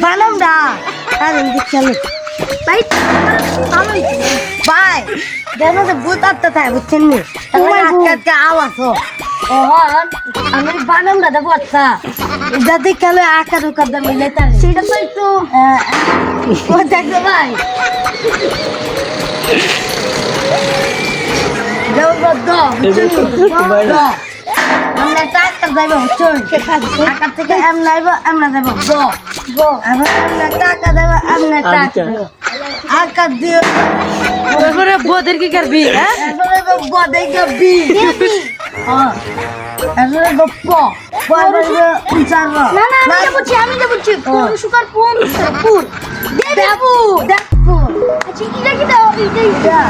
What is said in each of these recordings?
বানাম দা আরে চলো ভাই ভালোই ভাই দেখো তো ভূত আত্মা তাই বুঝছেন নি আজকে আওয়াজ ওহন আমি বানাম দাদা বচ্চা যাতে কালে আকার উকার দাম মিলে তার সেটা তো একটু ও দেখো ভাই দাও দাও আমরা টাকা যাইব চল টাকা থেকে এম নাইব আমরা যাইব গো আমরা টাকা দেব আমরা টাকা আকার দিও এবারে বোদের কি করবি হ্যাঁ এবারে বদে গবি হ্যাঁ এবারে গপ্প বদে উচারব না না আমি যাবছি কোন সুকার কোন পুর দেবু দেবু আচ্ছা এটা কি দাও এটা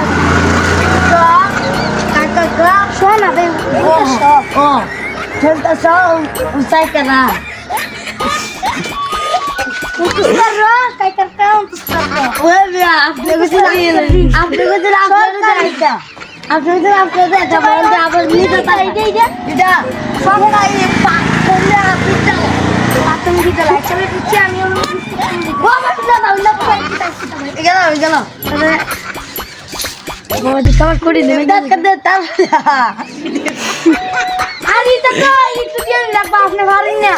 কাকা কা শোনা বে ও চলতা সব উসাই করা উস্তার কাই করতা উস্তার ওই বিয়া আপনি কিছু আপনি কিছু আপনি এটা বলতে আবার নিতে পারে এটা সব নাই পাক করলে আপনি তুমি কি লাইক করে দিচ্ছি আমি বাবা তুই দাও না গেল বৌদি খাবার করে দেবে দাঁত কাটে তার আরে এটা তো একটু দিয়ে লাগবে আপনি পারেন না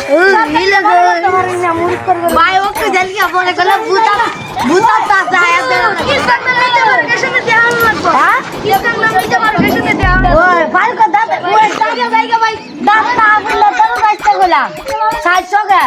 পারেন না মুড়ি করবে ভাই ওকে জলদি আপনে গেল ভূতা তা যায় ইনস্টাগ্রাম নিতে পারবে কেসে দেওয়া লাগবে হ্যাঁ ইনস্টাগ্রাম নিতে পারবে কেসে দেওয়া ওই ফাইল কো দাঁত ওই জায়গা ভাই দাঁত না বললে তো রাস্তা গেলাম 60 টাকা